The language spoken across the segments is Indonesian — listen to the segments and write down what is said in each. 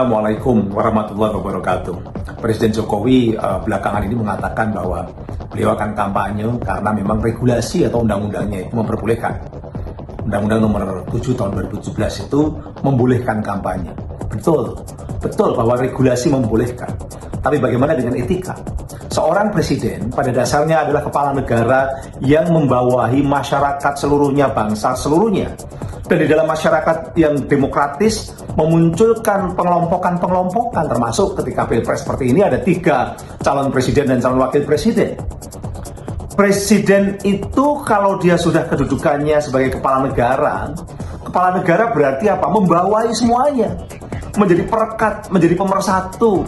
Assalamualaikum warahmatullahi wabarakatuh. Presiden Jokowi belakangan ini mengatakan bahwa beliau akan kampanye karena memang regulasi atau undang-undangnya itu memperbolehkan. Undang-Undang nomor 7 tahun 2017 itu membolehkan kampanye. Betul bahwa regulasi membolehkan. Tapi bagaimana dengan etika? Seorang presiden pada dasarnya adalah kepala negara yang membawahi masyarakat seluruhnya, bangsa seluruhnya. Dan di dalam masyarakat yang demokratis memunculkan pengelompokan termasuk ketika pilpres seperti ini ada 3 calon presiden dan calon wakil presiden. Presiden itu kalau dia sudah kedudukannya sebagai kepala negara berarti apa? Membawahi semuanya, menjadi perekat, menjadi pemersatu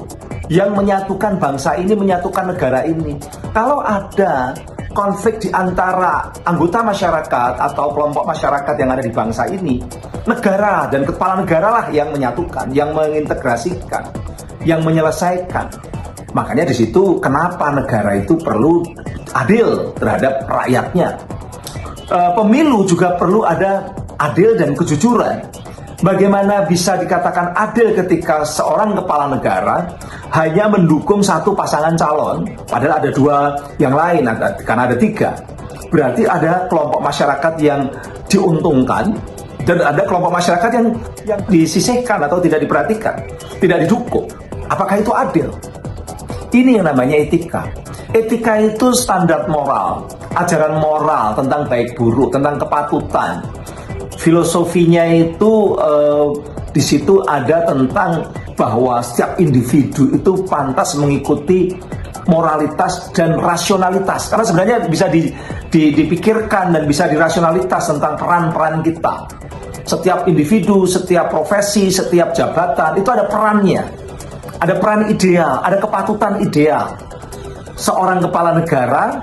yang menyatukan bangsa ini, menyatukan negara ini. Kalau ada konflik di antara anggota masyarakat atau kelompok masyarakat yang ada di bangsa ini, negara dan kepala negara lah yang menyatukan, yang mengintegrasikan, yang menyelesaikan. Makanya di situ kenapa negara itu perlu adil terhadap rakyatnya. Pemilu juga perlu ada adil dan kejujuran. Bagaimana bisa dikatakan adil ketika seorang kepala negara hanya mendukung satu pasangan calon, padahal ada 2 yang lain, karena ada 3. Berarti ada kelompok masyarakat yang diuntungkan dan ada kelompok masyarakat yang disisihkan atau tidak diperhatikan, tidak didukung. Apakah itu adil? Ini yang namanya etika. Etika itu standar moral, ajaran moral tentang baik buruk, tentang kepatutan. Filosofinya itu di situ ada tentang bahwa setiap individu itu pantas mengikuti moralitas dan rasionalitas. Karena sebenarnya bisa dipikirkan dan bisa dirasionalitas tentang peran-peran kita. Setiap individu, setiap profesi, setiap jabatan itu ada perannya. Ada peran ideal, ada kepatutan ideal. Seorang kepala negara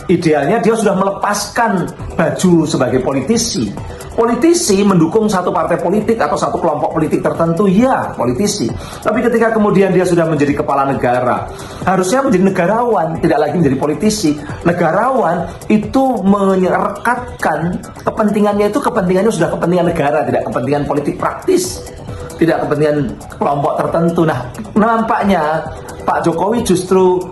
idealnya dia sudah melepaskan baju sebagai politisi. Politisi mendukung satu partai politik atau satu kelompok politik tertentu, ya politisi. Tapi ketika kemudian dia sudah menjadi kepala negara, harusnya menjadi negarawan, tidak lagi menjadi politisi. Negarawan itu merekatkan kepentingannya sudah kepentingan negara, tidak kepentingan politik praktis, tidak kepentingan kelompok tertentu. Nah, nampaknya Pak Jokowi justru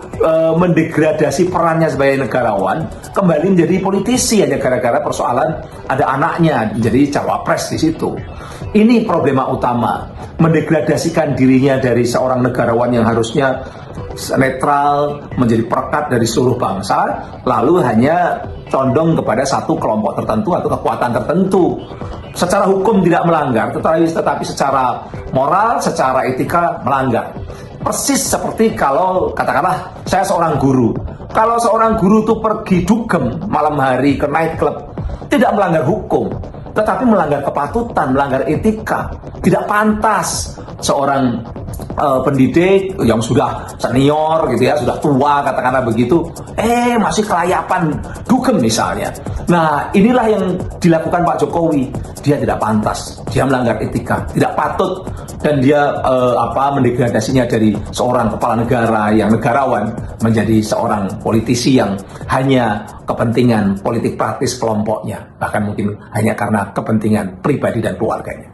mendegradasi perannya sebagai negarawan, kembali menjadi politisi hanya gara-gara persoalan ada anaknya menjadi cawapres di situ. Ini problema utama, mendegradasikan dirinya dari seorang negarawan yang harusnya netral, menjadi perekat dari seluruh bangsa, lalu hanya condong kepada satu kelompok tertentu atau kekuatan tertentu. Secara hukum tidak melanggar, tetapi secara moral, secara etika melanggar. Persis seperti kalau katakanlah saya seorang guru. Kalau seorang guru itu pergi dugem malam hari ke nightclub, tidak melanggar hukum, tetapi melanggar kepatutan, melanggar etika. Tidak pantas seorang pendidik yang sudah senior gitu ya, sudah tua katakanlah begitu, masih kelayapan dugem misalnya. Nah, inilah yang dilakukan Pak Jokowi. Dia tidak pantas, dia melanggar etika, tidak patut, dan dia mendegradasinya dari seorang kepala negara yang negarawan menjadi seorang politisi yang hanya kepentingan politik praktis kelompoknya, bahkan mungkin hanya karena kepentingan pribadi dan keluarganya.